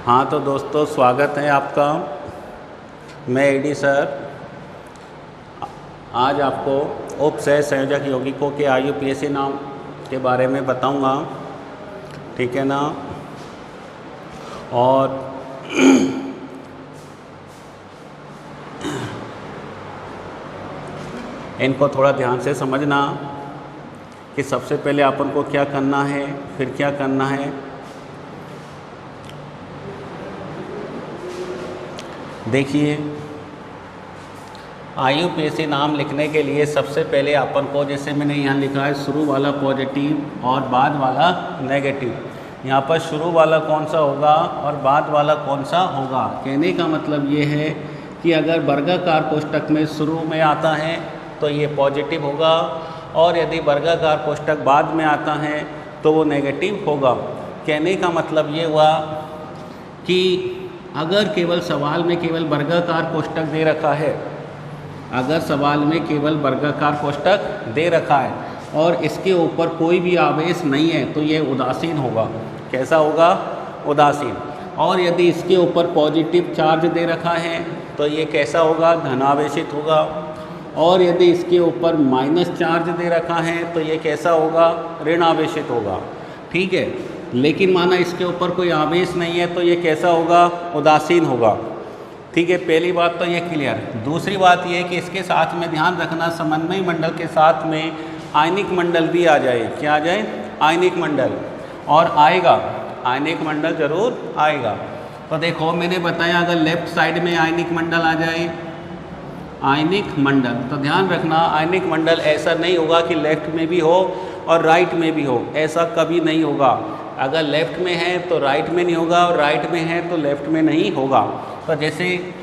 हाँ तो दोस्तों, स्वागत है आपका। मैं एडी सर आज आपको उप सह संयोजक यौगिकों के IUPAC नाम के बारे में बताऊंगा, ठीक है ना। और इनको थोड़ा ध्यान से समझना कि सबसे पहले अपन को क्या करना है, फिर क्या करना है। देखिए, IUPAC नाम लिखने के लिए सबसे पहले अपन को, जैसे मैंने यहाँ लिखा है, शुरू वाला पॉजिटिव और बाद वाला नेगेटिव। यहाँ पर शुरू वाला कौन सा होगा और बाद वाला कौन सा होगा। कहने का मतलब ये है कि अगर वर्गाकार कोष्ठक में शुरू में आता है तो ये पॉजिटिव होगा, और यदि वर्गाकार कोष्ठक बाद में आता है तो वो नेगेटिव होगा। कहने का मतलब ये हुआ कि अगर केवल सवाल में केवल वर्गाकार कोष्ठक दे रखा है, अगर सवाल में केवल वर्गाकार कोष्ठक दे रखा है और इसके ऊपर कोई भी आवेश नहीं है तो ये उदासीन होगा। कैसा होगा? उदासीन। और यदि इसके ऊपर पॉजिटिव चार्ज दे रखा है तो ये कैसा होगा? धनावेशित होगा। और यदि इसके ऊपर माइनस चार्ज दे रखा है तो ये कैसा होगा? ऋणावेशित होगा। ठीक है, लेकिन माना इसके ऊपर कोई आवेश नहीं है तो ये कैसा होगा? उदासीन होगा। ठीक है, पहली बात तो ये क्लियर। दूसरी बात ये है कि इसके साथ में ध्यान रखना, समन्वय मंडल के साथ में आयनिक मंडल भी आ जाए। क्या आ जाए? आयनिक मंडल। और आएगा, आयनिक मंडल जरूर आएगा। तो देखो, मैंने बताया अगर लेफ्ट साइड में आयनिक मंडल आ जाए, आयनिक मंडल, तो ध्यान रखना आयनिक मंडल ऐसा नहीं होगा कि लेफ्ट में भी हो और राइट में भी हो। ऐसा कभी नहीं होगा। अगर लेफ्ट में है तो राइट में नहीं होगा, और राइट में है तो लेफ्ट में नहीं होगा। तो जैसे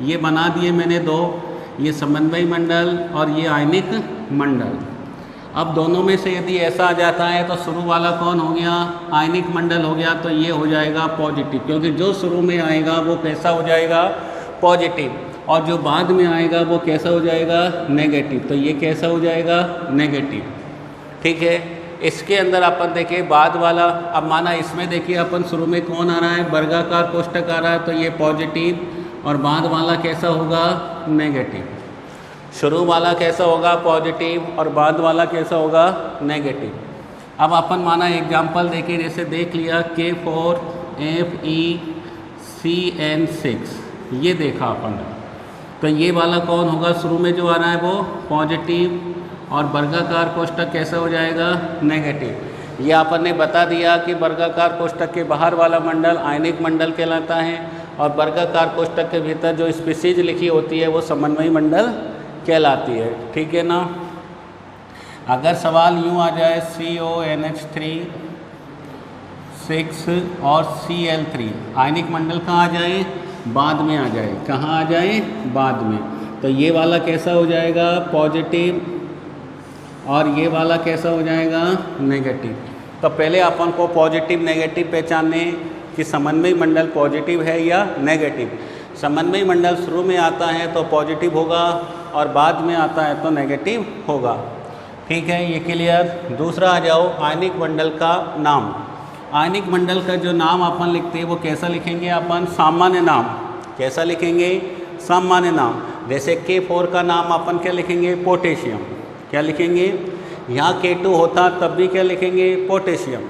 ये बना दिए मैंने दो, ये समन्वय मंडल और ये आयनिक मंडल। अब दोनों में से यदि ऐसा आ जाता है तो शुरू वाला कौन हो गया? आयनिक मंडल हो गया। तो ये हो जाएगा पॉजिटिव, क्योंकि जो शुरू में आएगा वो कैसा हो जाएगा? पॉजिटिव। और जो बाद में आएगा वो कैसा हो जाएगा? नेगेटिव। तो ये कैसा हो जाएगा? नेगेटिव। ठीक है, इसके अंदर अपन देखें बाद वाला। अब माना इसमें देखिए अपन शुरू में कौन आ रहा है? वर्गाकार कोष्ठक आ रहा है, तो ये पॉजिटिव, और बाद वाला कैसा होगा? नेगेटिव। शुरू वाला कैसा होगा? पॉजिटिव, और बाद वाला कैसा होगा? नेगेटिव। अब अपन माना एग्जाम्पल देखिए, जैसे देख लिया K4FeCN6, ये देखा अपन। तो ये वाला कौन होगा? शुरू में जो आ रहा है वो पॉजिटिव, और वर्गाकार कोष्ठक कैसा हो जाएगा? नेगेटिव। ये अपन ने बता दिया कि वर्गाकार कोष्ठक के बाहर वाला मंडल आयनिक मंडल कहलाता है, और वर्गाकार कोष्ठक के भीतर जो स्पीशीज लिखी होती है वो समन्वय मंडल कहलाती है। ठीक है ना। अगर सवाल यूँ आ जाए CONH3 6 और Cl3, आयनिक मंडल कहाँ आ जाए? बाद में आ जाए। कहाँ आ जाए? बाद में। तो ये वाला कैसा हो जाएगा? पॉजिटिव, और ये वाला कैसा हो जाएगा? नेगेटिव। तो पहले अपन को पॉजिटिव नेगेटिव पहचानने कि समन्वय मंडल पॉजिटिव है या नेगेटिव। समन्वय मंडल शुरू में आता है तो पॉजिटिव होगा, और बाद में आता है तो नेगेटिव होगा। ठीक है, ये क्लियर। दूसरा आ जाओ, आयनिक मंडल का नाम। आयनिक मंडल का जो नाम अपन लिखते हैं वो कैसा लिखेंगे अपन? सामान्य नाम। कैसा लिखेंगे? सामान्य नाम। जैसे K4 का नाम अपन क्या लिखेंगे? पोटेशियम। क्या लिखेंगे? यहाँ K2 होता तब भी क्या लिखेंगे? पोटेशियम।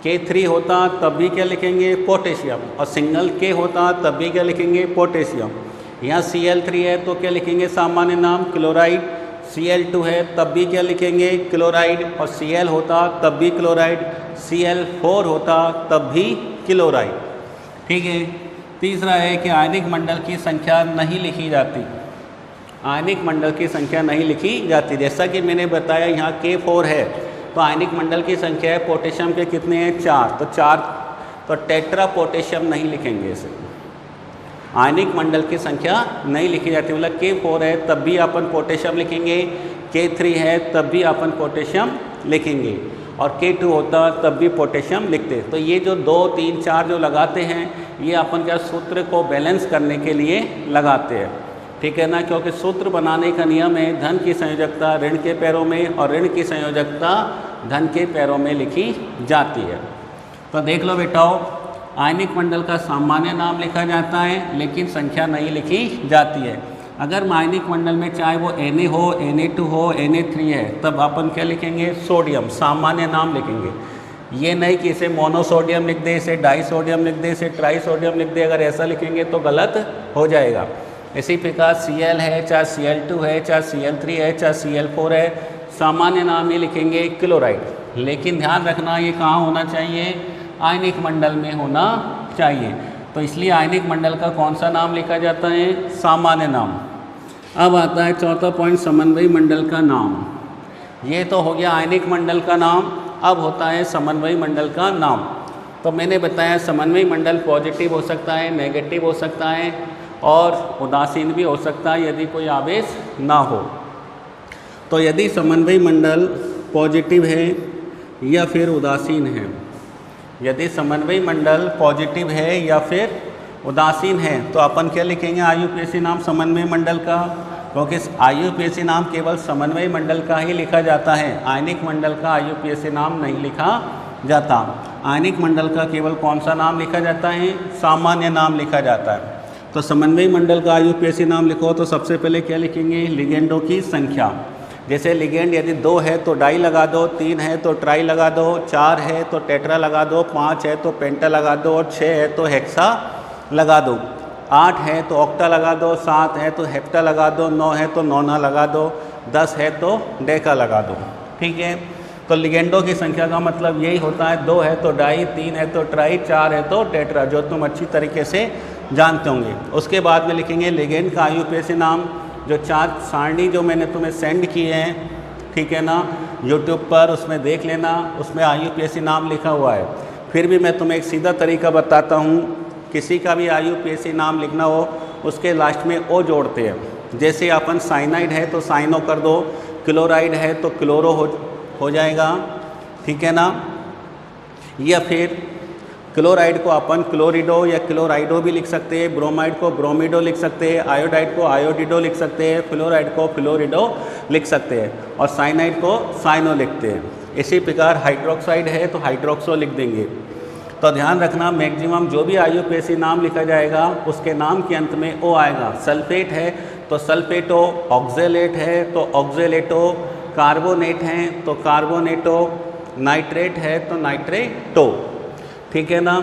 K3 होता तब भी क्या लिखेंगे? पोटेशियम। और सिंगल K होता तब भी क्या लिखेंगे? पोटेशियम। यहाँ Cl3 है तो क्या लिखेंगे? सामान्य नाम क्लोराइड। Cl2 है तब भी क्या लिखेंगे? क्लोराइड। और Cl होता तब भी क्लोराइड। Cl4 होता तब भी क्लोराइड। ठीक है। तीसरा है कि आयनिक मंडल की संख्या नहीं लिखी जाती। आयनिक मंडल की संख्या नहीं लिखी जाती। जैसा कि मैंने बताया यहाँ K4 है तो आयनिक मंडल की संख्या है पोटेशियम के कितने हैं? 4। तो 4, तो टेट्रा पोटेशियम नहीं लिखेंगे इसे। आयनिक मंडल की संख्या नहीं लिखी जाती। मतलब K4 है तब भी अपन पोटेशियम लिखेंगे, K3 है तब भी अपन पोटेशियम लिखेंगे, और K2 होता तब भी पोटेशियम लिखते। तो ये जो 2, 3, 4 जो लगाते हैं ये अपन क्या सूत्र को बैलेंस करने के लिए लगाते हैं। ठीक है ना, क्योंकि सूत्र बनाने का नियम है धन की संयोजकता ऋण के पैरों में और ऋण की संयोजकता धन के पैरों में लिखी जाती है। तो देख लो बेटाओ, आयनिक मंडल का सामान्य नाम लिखा जाता है लेकिन संख्या नहीं लिखी जाती है। अगर आयनिक मंडल में चाहे वो Na हो, Na2 हो, Na3 है, तब अपन क्या लिखेंगे? सोडियम, सामान्य नाम लिखेंगे। ये नहीं कि इसे मोनोसोडियम लिख दे, इसे डाइसोडियम लिख दे, इसे ट्राइसोडियम लिख दे। अगर ऐसा लिखेंगे तो गलत हो जाएगा। इसी प्रकार Cl है, चाहे Cl2 है, चाहे Cl3 है, चाहे Cl4 है, सामान्य नाम ही लिखेंगे क्लोराइड। लेकिन ध्यान रखना ये कहाँ होना चाहिए? आयनिक मंडल में होना चाहिए। तो इसलिए आयनिक मंडल का कौन सा नाम लिखा जाता है? सामान्य नाम। अब आता है चौथा पॉइंट, समन्वयी मंडल का नाम। ये तो हो गया आयनिक मंडल का नाम। अब होता है समन्वयी मंडल का नाम। तो मैंने बताया समन्वयी मंडल पॉजिटिव हो सकता है, नेगेटिव हो सकता है और उदासीन भी हो सकता है यदि कोई आवेश ना हो। तो यदि समन्वयी मंडल पॉजिटिव है या फिर उदासीन है, यदि समन्वयी मंडल पॉजिटिव है या फिर उदासीन है, तो अपन क्या लिखेंगे? IUPAC नाम समन्वयी मंडल का, क्योंकि IUPAC नाम केवल समन्वयी मंडल का ही लिखा जाता है, आयनिक मंडल का IUPAC नाम नहीं लिखा जाता। आयनिक मंडल का केवल कौन सा नाम लिखा जाता है? सामान्य नाम लिखा जाता है। तो समन्वयी मंडल का IUPAC नाम लिखो तो सबसे पहले क्या लिखेंगे? लिगेंडों की संख्या। जैसे लिगेंड यदि 2 है तो डाई लगा दो, 3 है तो ट्राई लगा दो, 4 है तो टेट्रा लगा दो, 5 है तो पेंटा लगा दो और 6 है तो हेक्सा लगा दो, 8 है तो ऑक्टा लगा दो, 7 है तो हेप्टा लगा दो, 9 है तो नोना लगा दो, 10 है तो डेका लगा दो। ठीक है, तो लिगेंडों की संख्या का मतलब यही होता है, 2 है तो डाई, 3 है तो ट्राई, 4 है तो टेट्रा, जो तुम अच्छी तरीके से जानते होंगे। उसके बाद में लिखेंगे लिगेंड का IUPAC नाम। जो 4 सारणी जो मैंने तुम्हें सेंड किए हैं, ठीक है ना, यूट्यूब पर, उसमें देख लेना, उसमें IUPAC नाम लिखा हुआ है। फिर भी मैं तुम्हें एक सीधा तरीका बताता हूँ। किसी का भी IUPAC नाम लिखना हो उसके लास्ट में ओ जोड़ते हैं। जैसे अपन साइनाइड है तो साइनो कर दो, क्लोराइड है तो क्लोरो हो जाएगा, ठीक है ना। या फिर क्लोराइड को अपन क्लोरिडो या क्लोराइडो भी लिख सकते हैं, ब्रोमाइड को ब्रोमिडो लिख सकते हैं, आयोडाइड को आयोडिडो लिख सकते हैं, फ्लोराइड को फ्लोरिडो लिख सकते हैं और साइनाइड को साइनो लिखते हैं। इसी प्रकार हाइड्रोक्साइड है तो हाइड्रोक्सो लिख देंगे। तो ध्यान रखना, मैक्सिमम जो भी IUPAC नाम लिखा जाएगा उसके नाम के अंत में ओ आएगा। सल्फेट है तो सल्फेटो, ऑक्जेलेट है तो ऑक्जेलेटो, कार्बोनेट है तो कार्बोनेटो, नाइट्रेट है तो नाइट्रेटो, ठीक है ना।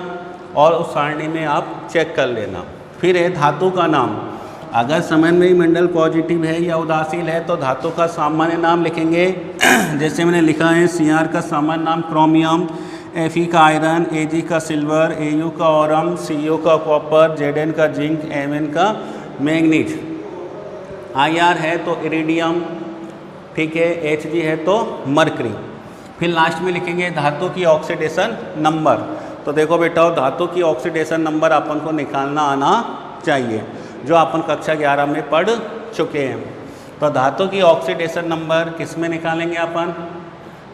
और उस सारणी में आप चेक कर लेना। फिर है धातु का नाम। अगर समन्वयी मंडल पॉजिटिव है या उदासीन है तो धातु का सामान्य नाम लिखेंगे। जैसे मैंने लिखा है Cr का सामान्य नाम क्रोमियम, Fe का आयरन, Ag का सिल्वर, Au का ऑरम, Co का कॉपर, Zn का जिंक, Mn का मैग्नीज। Ir है तो इरिडियम, ठीक है, Hg है तो मरकरी। फिर लास्ट में लिखेंगे धातु की ऑक्सीडेशन नंबर। तो देखो बेटा, धातु की ऑक्सीडेशन नंबर अपन को निकालना आना चाहिए, जो अपन कक्षा 11 में पढ़ चुके हैं। तो धातु की ऑक्सीडेशन नंबर किस में निकालेंगे? अपन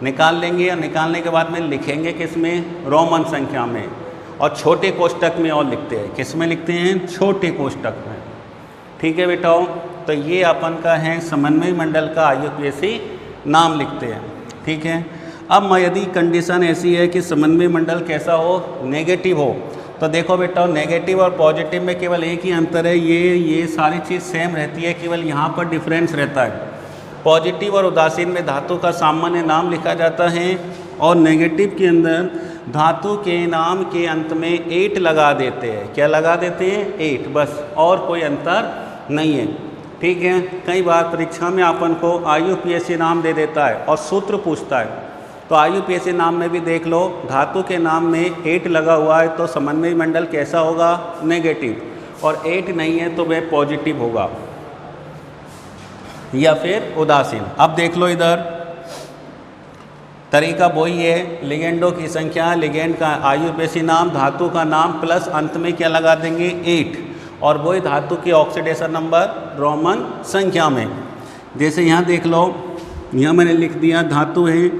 निकाल लेंगे और निकालने के बाद में लिखेंगे किस में? रोमन संख्या में, और छोटे कोष्टक में और लिखते हैं। किस में लिखते हैं? छोटे कोष्टक में, ठीक है बेटा। तो ये अपन का है समन्वयी मंडल का IUPAC नाम लिखते हैं, ठीक है। अब यदि कंडीशन ऐसी है कि समन्वयी मंडल कैसा हो? नेगेटिव हो। तो देखो बेटा, नेगेटिव और पॉजिटिव में केवल एक ही अंतर है, ये सारी चीज़ सेम रहती है, केवल यहाँ पर डिफरेंस रहता है। पॉजिटिव और उदासीन में धातु का सामान्य नाम लिखा जाता है और नेगेटिव के अंदर धातु के नाम के अंत में 8 लगा देते हैं। क्या लगा देते हैं? 8, बस, और कोई अंतर नहीं है, ठीक है। कई बार परीक्षा में अपन को IUPAC नाम दे देता है और सूत्र पूछता है, तो IUPAC नाम में भी देख लो, धातु के नाम में 8 लगा हुआ है तो समन्वयी मंडल कैसा होगा? नेगेटिव। और 8 नहीं है तो वह पॉजिटिव होगा या फिर उदासीन। अब देख लो इधर, तरीका वही है, लिगेंडों की संख्या, लिगेंड का IUPAC नाम, धातु का नाम प्लस अंत में क्या लगा देंगे? 8, और वही धातु की ऑक्सीडेशन नंबर रोमन संख्या में। जैसे यहाँ देख लो, यहाँ मैंने लिख दिया धातु है,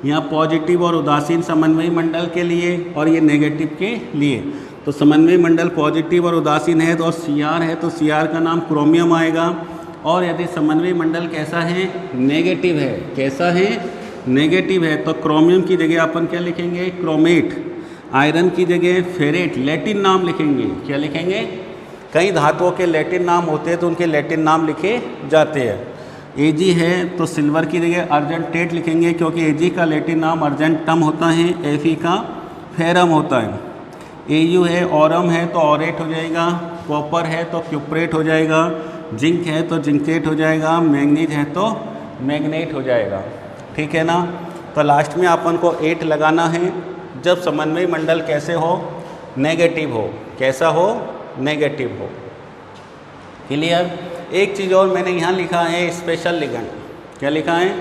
यहाँ पॉजिटिव और उदासीन समन्वयी मंडल के लिए और ये नेगेटिव के लिए। तो समन्वयी मंडल पॉजिटिव और उदासीन है तो, और Cr है तो Cr का नाम क्रोमियम आएगा। और यदि समन्वयी मंडल कैसा है? नेगेटिव है। कैसा है? नेगेटिव है। तो क्रोमियम की जगह अपन क्या लिखेंगे? क्रोमेट। आयरन की जगह फेरेट लैटिन नाम लिखेंगे। क्या लिखेंगे? कई धातुओं के लैटिन नाम होते हैं तो उनके लैटिन नाम लिखे जाते हैं। एजी है तो सिल्वर की जगह अर्जेंटेट लिखेंगे, क्योंकि एजी का लैटिन नाम अर्जेंटम होता है, एफी का फेरम होता है। एयू है, ऑरम है तो ऑरेट हो जाएगा, कॉपर है तो क्यूप्रेट हो जाएगा, जिंक है तो जिंकेट हो जाएगा, मैंगनीज है तो मैग्नेट हो जाएगा। ठीक है ना। तो लास्ट में अपन को 8 लगाना है जब समन्वय मंडल कैसे हो? नेगेटिव हो। कैसा हो? नेगेटिव हो। क्लियर। एक चीज़ और मैंने यहाँ लिखा है स्पेशल लिगेंड। क्या लिखा है?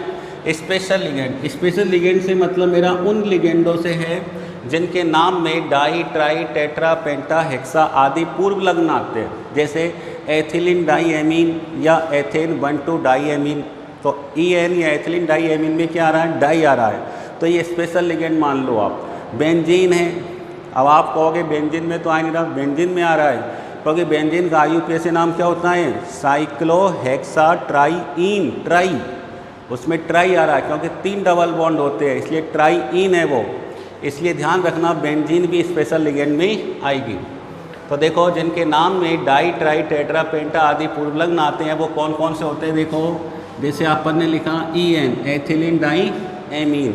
Special ligand. स्पेशल लिगेंड से मतलब मेरा उन लिगेंडों से है जिनके नाम में डाई, ट्राई, टेट्रा, पेंटा, हेक्सा आदि पूर्व लग्न आते हैं, जैसे एथिलीन डाईएमीन या एथेन 1,2 डाईएमीन। तो EN या एथिलीन डाईएमीन में क्या आ रहा है? डाई आ रहा है, तो ये स्पेशल लिगेंड मान लो आप। बेंजीन है, अब आप कहोगे बेंजीन में तो आ नहीं रहा, बेंजीन में आ रहा है क्योंकि बेंजीन का IUPAC नाम क्या होता है? साइक्लोहेक्साट्राईइन। ट्राई, उसमें ट्राई आ रहा है क्योंकि 3 डबल बॉन्ड होते हैं, इसलिए ट्राईइन है वो। इसलिए ध्यान रखना बेंजीन भी स्पेशल लिगेंड में आएगी। तो देखो जिनके नाम में डाई, ट्राई, टेट्रा, पेंटा आदि पूर्व लग्न आते हैं वो कौन कौन से होते हैं? देखो जैसे अपन ने लिखा EN ethylene die amine,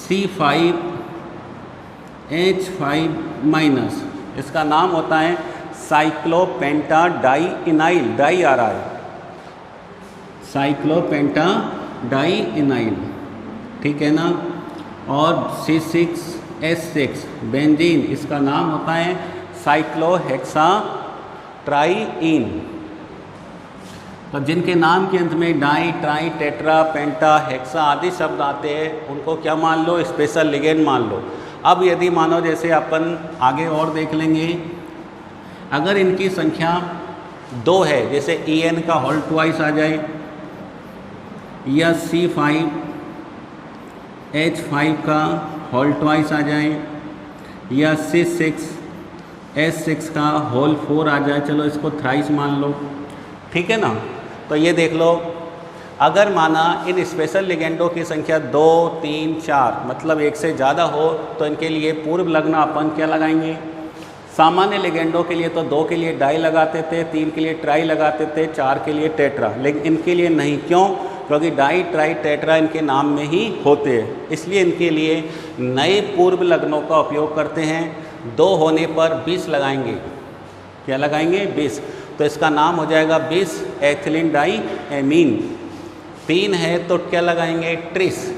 C5H5- इसका नाम होता है साइक्लोपेंटा डाई इनाइल। डाई आ रहा है, साइक्लोपेंटा डाई इनाइल। ठीक है ना। और C6H6 बेंजीन, इसका नाम होता है साइक्लोहेक्सा ट्राईइन। तो जिनके नाम के अंत में डाई, ट्राई, टेट्रा, पेंटा, हेक्सा आदि शब्द आते हैं उनको क्या मान लो? स्पेशल लिगेंड मान लो। अब यदि मानो जैसे अपन आगे और देख लेंगे, अगर इनकी संख्या 2 है, जैसे EN का होल ट्वाइस आ जाए या C5H5 का होल ट्वाइस आ जाए या C6H6 का होल 4 आ जाए, चलो इसको थ्राइस मान लो। ठीक है ना। तो ये देख लो, अगर माना इन स्पेशल लिगेंडों की संख्या 2, 3, 4 मतलब एक से ज़्यादा हो तो इनके लिए पूर्व लग्न अपन क्या लगाएंगे? सामान्य लिगेंडों के लिए तो 2 के लिए डाई लगाते थे, 3 के लिए ट्राई लगाते थे, 4 के लिए टेट्रा, लेकिन इनके लिए नहीं। क्यों? क्योंकि डाई, ट्राई, टेट्रा इनके नाम में ही होते हैं, इसलिए इनके लिए नए पूर्व लग्नों का उपयोग करते हैं। 2 होने पर 20 लगाएंगे। क्या लगाएंगे? 20। तो इसका नाम हो जाएगा 20 एथिलीन डाई एमीन। 3 है तो क्या लगाएंगे? ट्रिस,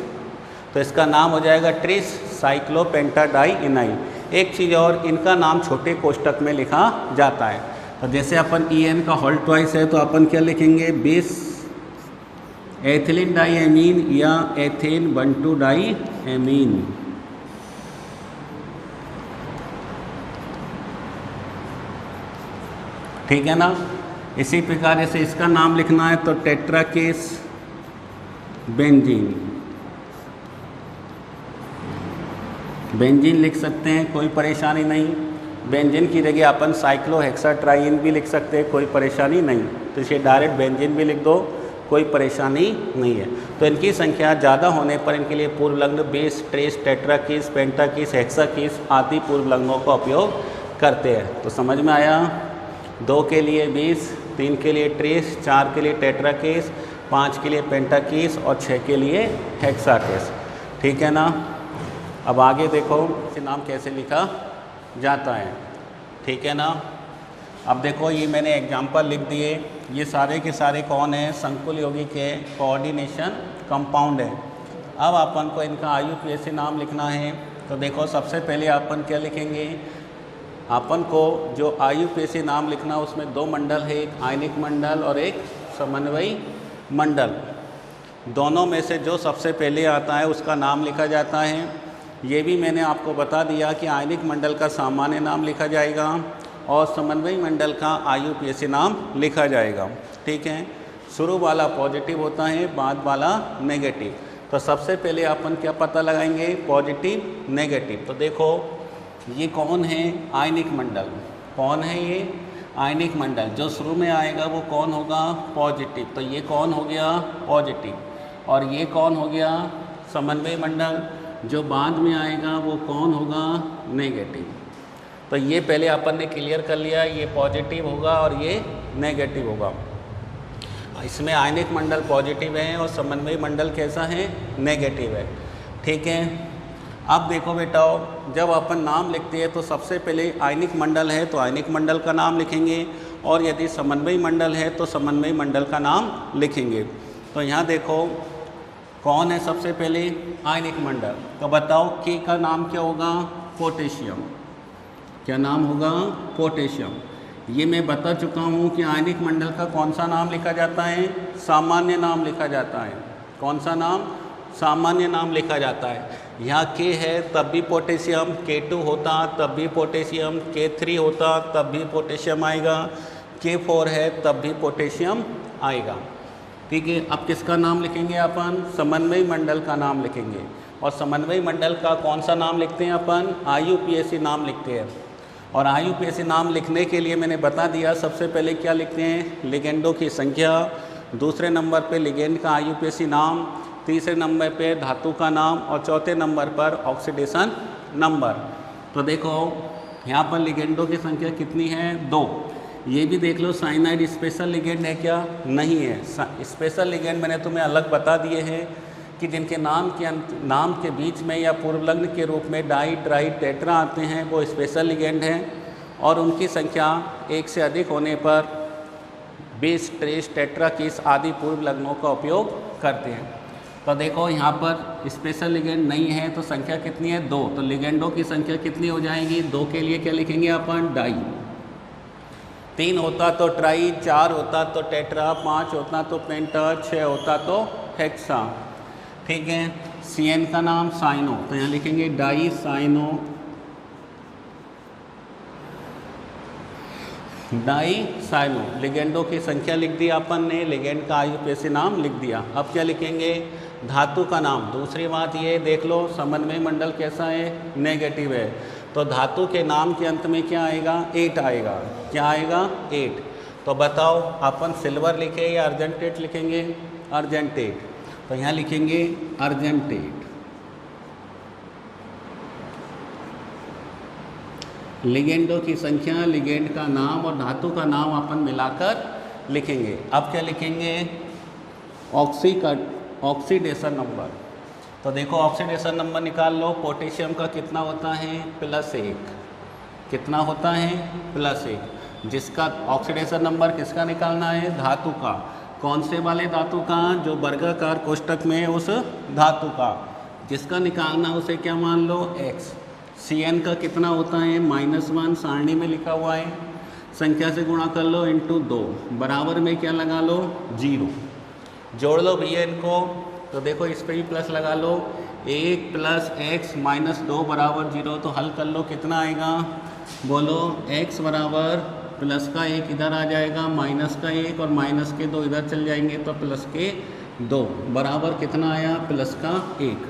तो इसका नाम हो जाएगा ट्रिस साइक्लोपेंटा डाई इनाइल। एक चीज़ और, इनका नाम छोटे कोष्टक में लिखा जाता है। तो जैसे अपन EN का होल ट्वाइस है तो अपन क्या लिखेंगे? 20 एथिलीन डाई एमीन या एथेन 1,2 डाई एमीन। ठीक है ना। इसी प्रकार जैसे इसका नाम लिखना है तो टेट्राकेस बेंजीन, बेंजीन लिख सकते हैं, कोई परेशानी नहीं। बेंजीन की जगह अपन साइक्लोहेक्साट्राईन भी लिख सकते हैं, कोई परेशानी नहीं। तो इसे डायरेक्ट बेंजीन भी लिख दो, कोई परेशानी नहीं है। तो इनकी संख्या ज़्यादा होने पर इनके लिए पूर्व लग्न 20, ट्रेस, टेट्राकीस, पेंटाकीस, हेक्साकीस आदि पूर्व लग्नों का उपयोग करते हैं। तो समझ में आया? 2 के लिए 20, 3 के लिए ट्रेस, 4 के लिए टेट्राकीस, 5 के लिए पेंटाकीस और 6 के लिए हेक्साकीस। ठीक है ना। अब आगे देखो इसे नाम कैसे लिखा जाता है। ठीक है ना। अब देखो ये मैंने एग्जाम्पल लिख दिए, ये सारे के सारे कौन है? संकुल यौगिक के कोऑर्डिनेशन कंपाउंड है। अब अपन को इनका IUPAC नाम लिखना है। तो देखो सबसे पहले अपन क्या लिखेंगे? अपन को जो IUPAC नाम लिखना उसमें 2 मंडल है, एक आयनिक मंडल और एक समन्वयी मंडल। दोनों में से जो सबसे पहले आता है उसका नाम लिखा जाता है। ये भी मैंने आपको बता दिया कि आयनिक मंडल का सामान्य नाम लिखा जाएगा और समन्वयी मंडल का IUPAC नाम लिखा जाएगा। ठीक है। शुरू वाला पॉजिटिव होता है, बाद वाला नेगेटिव। तो सबसे पहले अपन क्या पता लगाएंगे? Positive, negative. तो देखो ये कौन है? आयनिक मंडल। कौन है ये? आयनिक मंडल। जो शुरू में आएगा वो कौन होगा? पॉजिटिव। तो ये कौन हो गया? पॉजिटिव। और ये कौन हो गया? समन्वय मंडल। जो बाद में आएगा वो कौन होगा, नेगेटिव। तो ये पहले अपन ने क्लियर कर लिया, ये पॉजिटिव होगा और ये नेगेटिव होगा। इसमें आयनिक मंडल पॉजिटिव है और समन्वयी मंडल कैसा है, नेगेटिव है। ठीक है, अब देखो बेटाओ, जब अपन नाम लिखते हैं तो सबसे पहले आयनिक मंडल है तो आयनिक मंडल का नाम लिखेंगे, और यदि समन्वयी मंडल है तो समन्वयी मंडल का नाम लिखेंगे। तो यहाँ देखो कौन है सबसे पहले, आयनिक मंडल। तो बताओ के का नाम क्या होगा, पोटेशियम। क्या नाम होगा, पोटेशियम। ये मैं बता चुका हूँ कि आयनिक मंडल का कौन सा नाम लिखा जाता है, सामान्य नाम लिखा जाता है। कौन सा नाम, सामान्य नाम लिखा जाता है। यहाँ के है तब भी पोटेशियम, K2 होता तब भी पोटेशियम, K3 होता तब भी पोटेशियम आएगा, K4 है तब भी पोटेशियम आएगा। ठीक है, अब किसका नाम लिखेंगे अपन, समन्वयी मंडल का नाम लिखेंगे। और समन्वयी मंडल का कौन सा नाम लिखते हैं अपन, IUPAC नाम लिखते हैं। और IUPAC नाम लिखने के लिए मैंने बता दिया, सबसे पहले क्या लिखते हैं, लिगेंडों की संख्या, दूसरे नंबर पे लिगेंड का IUPAC नाम, तीसरे नंबर पे धातु का नाम और चौथे नंबर पर ऑक्सीडेशन नंबर। तो देखो यहाँ पर लिगेंडों की संख्या कितनी है, 2। ये भी देख लो साइनाइड स्पेशल लिगेंड है क्या, नहीं है। स्पेशल लिगेंड मैंने तुम्हें अलग बता दिए हैं कि जिनके नाम के बीच में या पूर्वलग्न के रूप में डाई ट्राई टेट्रा आते हैं वो स्पेशल लिगेंड हैं, और उनकी संख्या 1 से अधिक होने पर 20, 30, टेट्रा, 21 आदि पूर्वलग्नों का उपयोग करते हैं। तो देखो यहाँ पर स्पेशल लिगेंड नहीं है तो संख्या कितनी है, 2। तो लिगेंडों की संख्या कितनी हो जाएगी, 2 के लिए क्या लिखेंगे अपन, डाई। 3 होता तो ट्राई, 4 होता तो टेट्रा, 5 होता तो पेंटा, 6 होता तो हेक्सा। ठीक है, CN का नाम साइनो, तो यहाँ लिखेंगे डाई साइनो, डाई साइनो। लिगेंडों की संख्या लिख दी अपन ने, लिगेंड का IUPAC नाम लिख दिया। अब क्या लिखेंगे, धातु का नाम। दूसरी बात ये देख लो समन्वय मंडल कैसा है, नेगेटिव है। तो धातु के नाम के अंत में क्या आएगा, 8 आएगा। क्या आएगा, 8। तो बताओ अपन सिल्वर लिखे या अर्जेंटेट लिखेंगे, अर्जेंटेट। तो यहाँ लिखेंगे अर्जेंटेट। लिगेंडों की संख्या, लिगेंड का नाम और धातु का नाम अपन मिलाकर लिखेंगे। अब क्या लिखेंगे, ऑक्सीडेशन नंबर। तो देखो ऑक्सीडेशन नंबर निकाल लो। पोटेशियम का कितना होता है, +1। कितना होता है, +1। जिसका ऑक्सीडेशन नंबर किसका निकालना है, धातु का। कौन से वाले धातु का, जो वर्गाकार कोष्ठक में उस धातु का। जिसका निकालना उसे क्या मान लो, x। CN का कितना होता है, -1, सारणी में लिखा हुआ है। संख्या से गुणा कर लो × 2, बराबर में क्या लगा लो, 0। जोड़ लो भैया इनको। तो देखो इस पर भी प्लस लगा लो, 1 + x - 2 = 0। तो हल कर लो, कितना आएगा, बोलो। x बराबर प्लस का 1 इधर आ जाएगा, माइनस का 1 और माइनस के 2 इधर चल जाएंगे, तो +2 बराबर कितना आया, +1।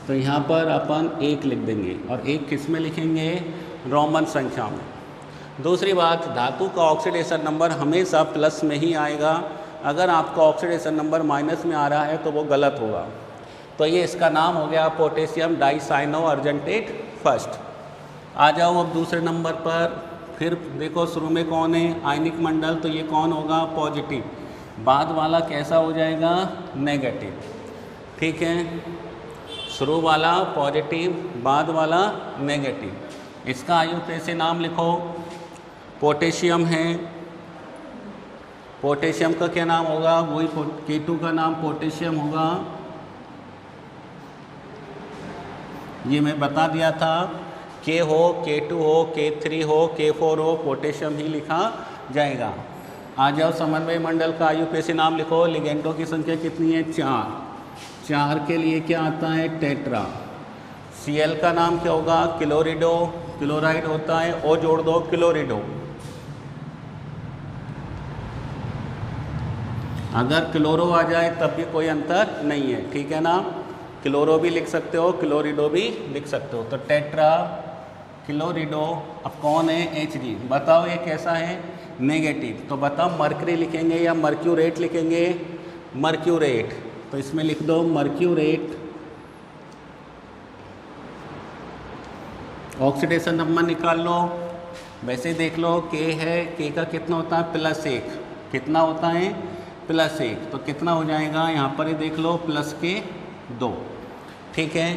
तो यहाँ पर अपन 1 लिख देंगे, और 1 किस में लिखेंगे, रोमन संख्या में। दूसरी बात, धातु का ऑक्सीडेशन नंबर हमेशा प्लस में ही आएगा। अगर आपका ऑक्सीडेशन नंबर माइनस में आ रहा है तो वो गलत होगा। तो ये इसका नाम हो गया पोटेशियम डाइसाइनो अर्जेंटेट फर्स्ट। आ जाओ अब दूसरे नंबर पर। फिर देखो शुरू में कौन है, आयनिक मंडल। तो ये कौन होगा, पॉजिटिव। बाद वाला कैसा हो जाएगा, नेगेटिव। ठीक है, शुरू वाला पॉजिटिव, बाद वाला नेगेटिव। इसका IUPAC नाम लिखो। पोटेशियम है, पोटेशियम का क्या नाम होगा, वही K2 का नाम पोटेशियम होगा। ये मैं बता दिया था, K हो, K2 हो, K3 हो, K4 हो, पोटेशियम ही लिखा जाएगा। आ जाओ समन्वय मंडल का IUPAC नाम लिखो। लिगेंडों की संख्या कितनी है, 4 के लिए क्या आता है, टेट्रा। Cl का नाम क्या होगा, क्लोरिडो। क्लोराइड होता है, O जोड़ दो, क्लोरिडो। अगर क्लोरो आ जाए तब भी कोई अंतर नहीं है, ठीक है ना। क्लोरो भी लिख सकते हो, क्लोरिडो भी लिख सकते हो। तो टेट्रा क्लोरिडो। अब कौन है, Hg। बताओ ये कैसा है, नेगेटिव। तो बताओ मर्क्यूरी लिखेंगे या मर्क्यूरेट लिखेंगे, मर्क्यूरेट। तो इसमें लिख दो मर्क्यूरेट। ऑक्सीडेशन नंबर निकाल लो। वैसे देख लो के है, के का कितना होता है +1, कितना होता है +1, तो कितना हो जाएगा यहाँ पर ही देख लो +2, ठीक है।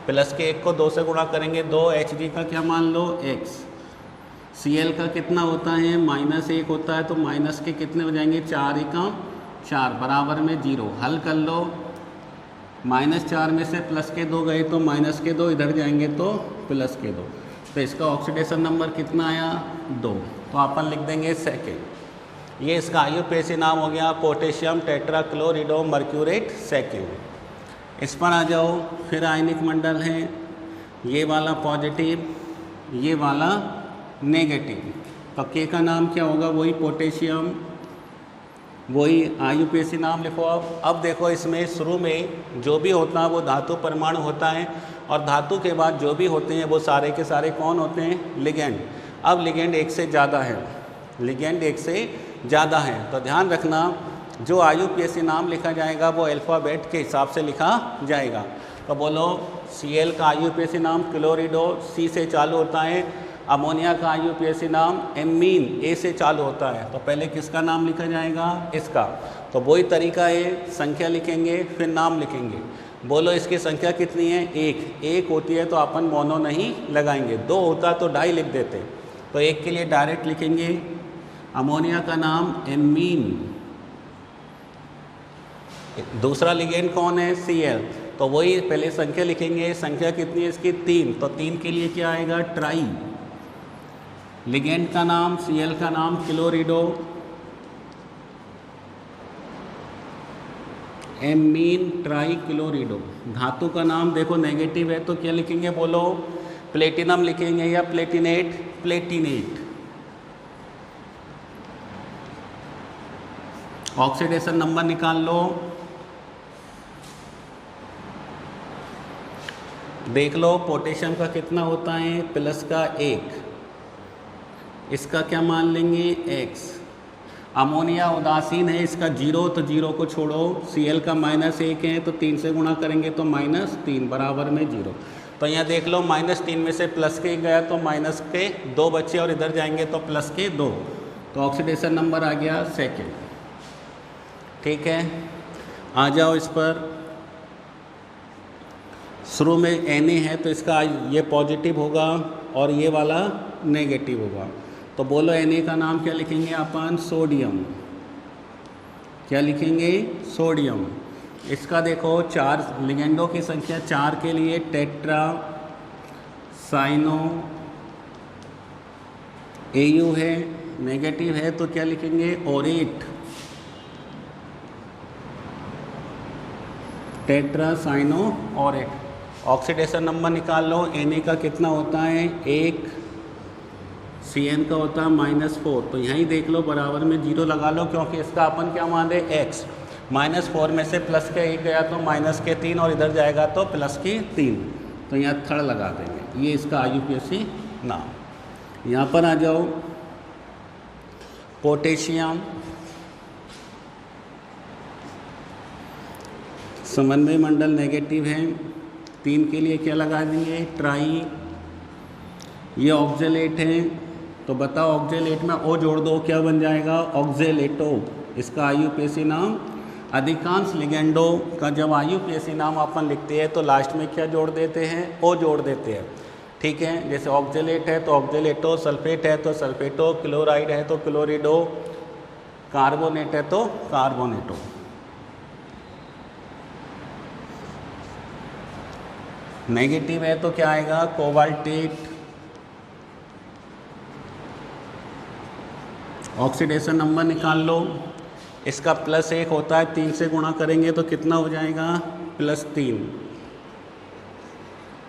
+1 को 2 से गुणा करेंगे, 2 Hg का क्या मान लो x। Cl का कितना होता है -1 होता है, तो माइनस के कितने हो जाएंगे 4 × 4 बराबर में 0। हल कर लो, -4 में से +2 गए तो -2, इधर जाएंगे तो +2, तो इसका ऑक्सीडेशन नंबर कितना आया 2, तो अपन लिख देंगे सेकेंड। ये इसका IUPAC नाम हो गया पोटेशियम टेट्राक्लोरिडो मर्क्यूरेट सेकेंड। इस पर आ जाओ, फिर आयनिक मंडल है, ये वाला पॉजिटिव, ये वाला नेगेटिव, तो के का नाम क्या होगा वही पोटेशियम, वही IUPAC नाम लिखो। अब देखो इसमें शुरू में जो भी होता है वो धातु परमाणु होता है, और धातु के बाद जो भी होते हैं वो सारे के सारे कौन होते हैं लिगेंड। अब लिगेंड एक से ज़्यादा है, लिगेंड एक से ज़्यादा है, तो ध्यान रखना जो IUPAC नाम लिखा जाएगा वो अल्फ़ाबेट के हिसाब से लिखा जाएगा। तो बोलो Cl का IUPAC नाम क्लोरिडो C से चालू होता है, अमोनिया का IUPAC नाम एमीन A से चालू होता है, तो पहले किसका नाम लिखा जाएगा इसका। तो वही तरीका है, संख्या लिखेंगे फिर नाम लिखेंगे। बोलो इसकी संख्या कितनी है 1 होती है तो अपन मोनो नहीं लगाएंगे, 2 होता तो 2.5 लिख देते, तो 1 के लिए डायरेक्ट लिखेंगे। अमोनिया का नाम एमीन, दूसरा लिगेंड कौन है Cl, तो वही पहले संख्या लिखेंगे, संख्या कितनी है इसकी 3, तो 3 के लिए क्या आएगा ट्राई। लिगेंड का नाम Cl का नाम क्लोरिडो एमीन ट्राई क्लोरिडो। धातु का नाम देखो नेगेटिव है तो क्या लिखेंगे बोलो प्लेटिनम लिखेंगे या प्लेटिनेट, प्लेटिनेट। ऑक्सीडेशन नंबर निकाल लो, देख लो पोटेशियम का कितना होता है +1, इसका क्या मान लेंगे x। अमोनिया उदासीन है, इसका 0, तो 0 को छोड़ो। Cl का -1 है तो 3 से गुणा करेंगे तो -3 बराबर में 0। तो यहाँ देख लो -3 में से +1 गया तो -2 बचे, और इधर जाएंगे तो +2, तो ऑक्सीडेशन नंबर आ गया सेकेंड, ठीक है। आ जाओ इस पर, शुरू में Na है तो इसका ये पॉजिटिव होगा और ये वाला नेगेटिव होगा, तो बोलो Na का नाम क्या लिखेंगे अपन सोडियम, क्या लिखेंगे सोडियम। इसका देखो 4 लिगेंडों की संख्या 4 के लिए टेट्रा साइनो Au है, नेगेटिव है तो क्या लिखेंगे ओरेट, टेट्रा साइनो ओरेट। ऑक्सीडेशन नंबर निकाल लो, Na का कितना होता है 1, Cn का होता है -4, तो यहीं देख लो बराबर में 0 लगा लो, क्योंकि इसका अपन क्या मान रहे x। -4 में से +1 गया तो -3, और इधर जाएगा तो +3, तो यहाँ थर्ड लगा देंगे, ये इसका IUPAC नाम। यहाँ पर आ जाओ पोटेशियम, समन्वय मंडल नेगेटिव है, 3 के लिए क्या लगा देंगे ट्राई। ये ऑक्जेलेट है तो बताओ ऑक्जेलेट में O जोड़ दो, क्या बन जाएगा ऑक्जेलेटो, इसका IUPAC नाम। अधिकांश लिगेंडो का जब IUPAC नाम अपन लिखते हैं तो लास्ट में क्या जोड़ देते हैं O जोड़ देते हैं, ठीक है। जैसे ऑक्जेलेट है तो ऑक्जेलेटो, सल्फेट है तो सल्फेटो, क्लोराइड है तो क्लोरिडो, कार्बोनेट है तो कार्बोनेटो। नेगेटिव है तो क्या आएगा कोबाल्टेट। ऑक्सीडेशन नंबर निकाल लो, इसका +1 होता है, 3 से गुणा करेंगे तो कितना हो जाएगा +3,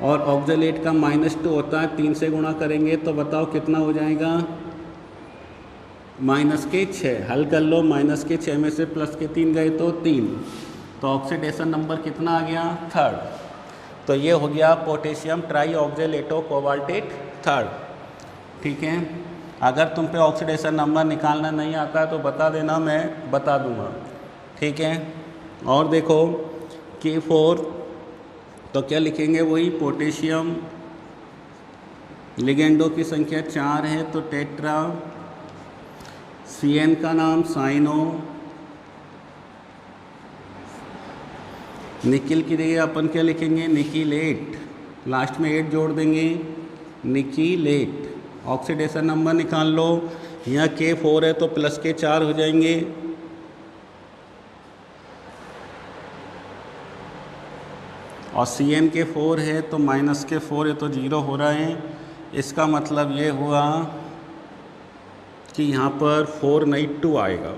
और ऑक्जेलेट का -2 होता है, 3 से गुणा करेंगे तो बताओ कितना हो जाएगा -6। हल कर लो, -6 में से +3 गए तो 3, तो ऑक्सीडेशन नंबर कितना आ गया थर्ड। तो ये हो गया potassium try oxalato cobaltate third, ठीक है। अगर तुम पे ऑक्सीडेशन नंबर निकालना नहीं आता है तो बता देना, मैं बता दूंगा, ठीक है। और देखो K4, तो क्या लिखेंगे वही पोटेशियम लिगेंडों की संख्या 4 है तो टेट्रा। CN का नाम साइनो। निकिल की जगह अपन क्या लिखेंगे, निकिलेट, लास्ट में 8 जोड़ देंगे, निकिलेट। ऑक्सीडेशन नंबर निकाल लो, यहाँ K4 है तो प्लस के 4 हो जाएंगे, और CN के 4 है तो माइनस के 4 है तो 0 हो रहा है। इसका मतलब ये हुआ कि यहाँ पर 4 नहीं 2 आएगा।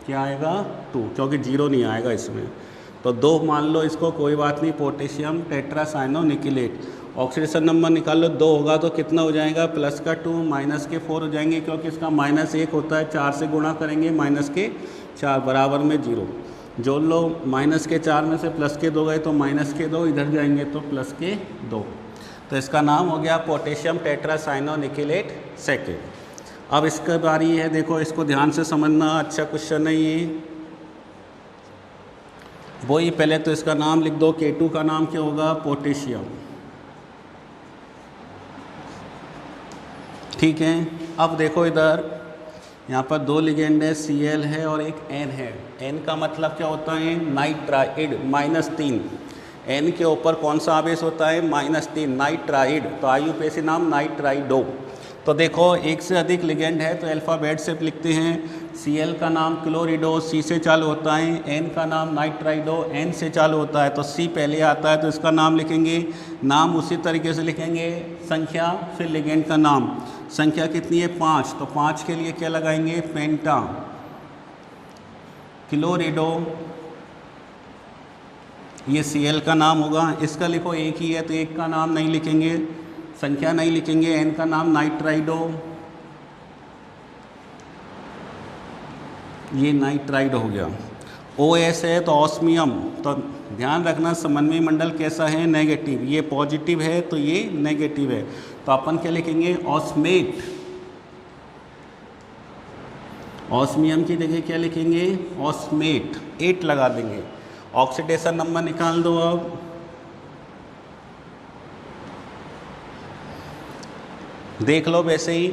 क्या आएगा, 2, क्योंकि 0 नहीं आएगा इसमें। तो 2 मान लो इसको, कोई बात नहीं। Potassium tetracyano nickelate. Oxidation number निकाल लो, 2 होगा तो कितना हो जाएगा, प्लस का 2 माइनस के 4 हो जाएंगे, क्योंकि इसका -1 होता है, 4 से गुणा करेंगे, माइनस के 4 बराबर में 0। जोड़ लो, माइनस के 4 में से प्लस के 2 गए तो माइनस के 2, इधर जाएंगे तो प्लस के 2। तो इसका नाम हो गया पोटेशियम टेट्रासाइनो निकिलेट सेकेंड। अब इसका बारी है, देखो इसको ध्यान से समझना, अच्छा क्वेश्चन है ये। वही पहले तो इसका नाम लिख दो, K2 का नाम क्या होगा, पोटेशियम। ठीक है, अब देखो इधर, यहाँ पर 2 लिगेंड है, Cl है और एक N है। N का मतलब क्या होता है, नाइट्राइड, -3। N के ऊपर कौन सा आवेश होता है, -3, नाइट्राइड। तो IUPAC नाम नाइट्राइडो। तो देखो एक से अधिक लिगेंड है तो अल्फ़ाबेट से लिखते हैं। Cl का नाम क्लोरिडो, C से चालू होता है। N का नाम नाइट्राइडो, N से चालू होता है। तो C पहले आता है तो इसका नाम लिखेंगे। नाम उसी तरीके से लिखेंगे, संख्या फिर लिगेंड का नाम। संख्या कितनी है, 5, तो 5 के लिए क्या लगाएंगे, पेंटा क्लोरिडो, ये Cl का नाम होगा। इसका लिखो एक ही है तो एक का नाम नहीं लिखेंगे, संख्या नहीं लिखेंगे। N का नाम नाइट्राइडो, ये नाइट्राइड हो गया। OS है तो ऑस्मियम। तो ध्यान रखना समन्वय मंडल कैसा है, नेगेटिव। ये पॉजिटिव है तो ये नेगेटिव है, तो अपन क्या लिखेंगे, ऑस्मेट। ऑस्मियम की जगह क्या लिखेंगे, ऑस्मेट, 8 लगा देंगे। ऑक्सीडेशन नंबर निकाल दो। अब देख लो, वैसे ही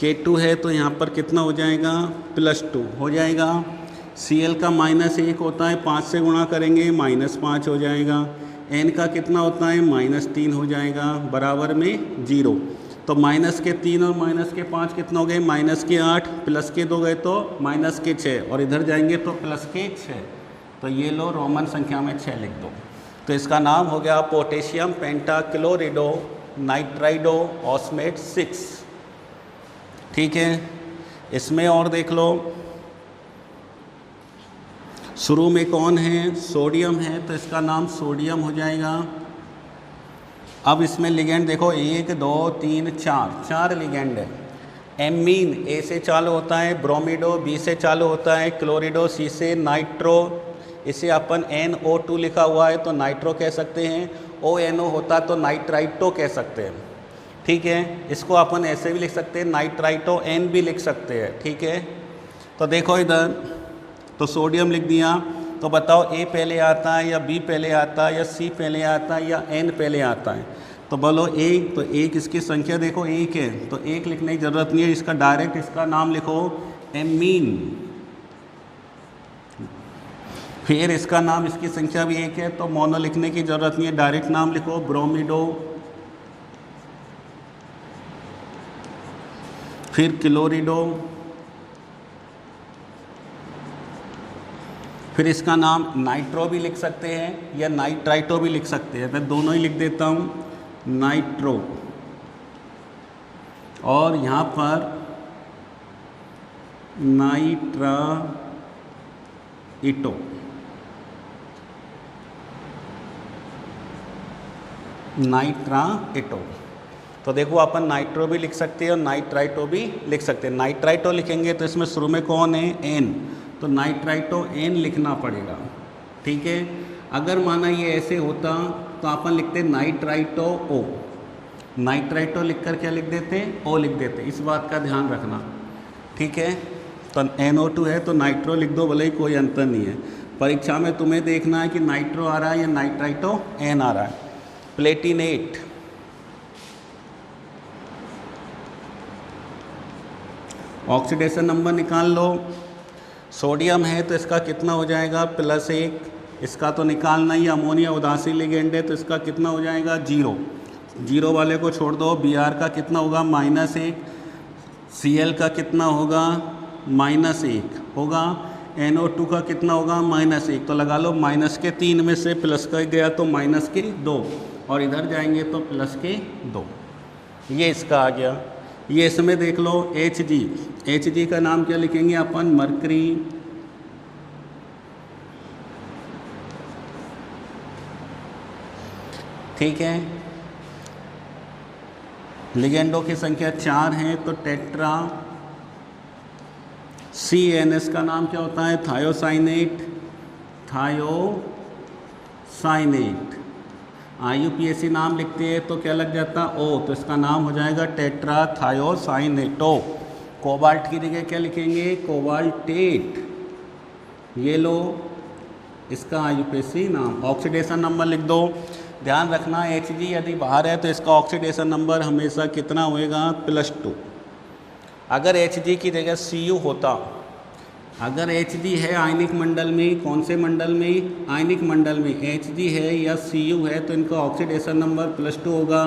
K2 है तो यहाँ पर कितना हो जाएगा, +2 हो जाएगा। Cl का -1 होता है, 5 से गुणा करेंगे, -5 हो जाएगा। N का कितना होता है, -3 हो जाएगा, बराबर में 0। तो -3 और -5 कितना हो गए, -8, प्लस के 2 गए तो -6, और इधर जाएंगे तो +6। तो ये लो, रोमन संख्या में 6 लिख दो। तो इसका नाम हो गया पोटेशियम पेंटाक्लोरिडो नाइट्राइडो ऑस्मेट 6। ठीक है, इसमें और देख लो, शुरू में कौन है, सोडियम है, तो इसका नाम सोडियम हो जाएगा। अब इसमें लिगेंड देखो, 1 2 3 4 लिगेंड है। एमीन A से चालू होता है, ब्रोमिडो B से चालू होता है, क्लोरिडो C से, नाइट्रो, इसे अपन NO2 लिखा हुआ है तो नाइट्रो कह सकते हैं। ONO होता तो नाइट्राइटो कह सकते हैं। ठीक है, इसको अपन ऐसे भी लिख सकते हैं, नाइट्राइटो N भी लिख सकते हैं। ठीक है, तो देखो इधर, तो सोडियम लिख दिया। तो बताओ A पहले आता है या B पहले आता है या C पहले आता है या N पहले आता है, तो बोलो 1। तो 1 इसकी संख्या देखो 1 है, तो 1 लिखने की ज़रूरत नहीं है, इसका डायरेक्ट इसका नाम लिखो एमीन। फिर इसका नाम, इसकी संख्या भी 1 है तो मोनो लिखने की ज़रूरत नहीं है, डायरेक्ट नाम लिखो ब्रोमिडो। फिर क्लोरिडो, फिर इसका नाम नाइट्रो भी लिख सकते हैं या नाइट्राइटो भी लिख सकते हैं, मैं दोनों ही लिख देता हूँ, नाइट्रो। और यहाँ पर नाइट्राइटो। नाइट्राइटो, तो देखो अपन नाइट्रो भी लिख सकते हैं और नाइट्राइटो भी लिख सकते हैं। नाइट्राइटो लिखेंगे तो इसमें शुरू में कौन है, N, तो नाइट्राइटो N लिखना पड़ेगा। ठीक है, अगर माना ये ऐसे होता तो अपन लिखते नाइट्राइटो O। नाइट्राइटो लिखकर क्या लिख देते, O लिख देते, इस बात का ध्यान रखना। ठीक है, तो NO2 है तो नाइट्रो लिख दो, भले ही कोई अंतर नहीं है। परीक्षा में तुम्हें देखना है कि नाइट्रो आ रहा है या नाइट्राइटो N आ रहा है। प्लेटिनेट, ऑक्सीडेशन नंबर निकाल लो। सोडियम है तो इसका कितना हो जाएगा +1, इसका तो निकालना ही। अमोनिया उदासीन लिगेंड है तो इसका कितना हो जाएगा 0, 0 वाले को छोड़ दो। Br का कितना होगा -1, Cl का कितना होगा -1 होगा, NO2 का कितना होगा -1। तो लगा लो माइनस के 3 में से प्लस का गया तो माइनस के 2, और इधर जाएंगे तो प्लस के 2। ये इसका आ गया। ये इसमें देख लो Hg, Hg का नाम क्या लिखेंगे अपन, मरकरी। ठीक है, लिगेंडों की संख्या 4 है तो टेट्रा। CNS का नाम क्या होता है, थायोसाइनेट, थायोसाइनेट। IUPAC नाम लिखते हैं तो क्या लग जाता O, तो इसका नाम हो जाएगा टेट्रा थायोसाइनेटो। कोबाल्ट की जगह क्या लिखेंगे, कोबाल्टेट। ये लो इसका IUPAC नाम। ऑक्सीडेशन नंबर लिख दो। ध्यान रखना Hg यदि बाहर है तो इसका ऑक्सीडेशन नंबर हमेशा कितना होएगा +2। अगर Hg की जगह Cu होता, अगर Hg है आयनिक मंडल में, कौन से मंडल में, आयनिक मंडल में Hg है या Cu है तो इनका ऑक्सीडेशन नंबर +2 होगा,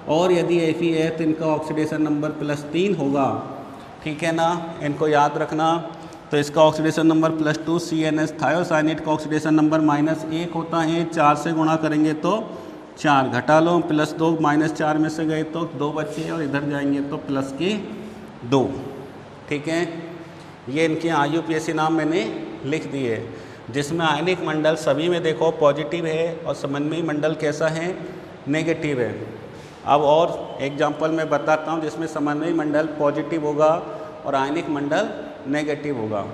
और यदि Fe है तो इनका ऑक्सीडेशन नंबर +3 होगा। ठीक है ना, इनको याद रखना। तो इसका ऑक्सीडेशन नंबर +2, CNS थायोसाइनेट का ऑक्सीडेशन नंबर -1 होता है। 4 से गुणा करेंगे तो 4, घटा लो +2, -4 में से गए तो 2 बचे, और इधर जाएंगे तो +2। ठीक है, ये इनके IUPAC नाम मैंने लिख दिए, जिसमें आयनिक मंडल सभी में देखो पॉजिटिव है और समन्वयी मंडल कैसा है, नेगेटिव है। अब और एग्जाम्पल मैं बताता हूँ जिसमें समन्वयी मंडल पॉजिटिव होगा और आयनिक मंडल नेगेटिव होगा।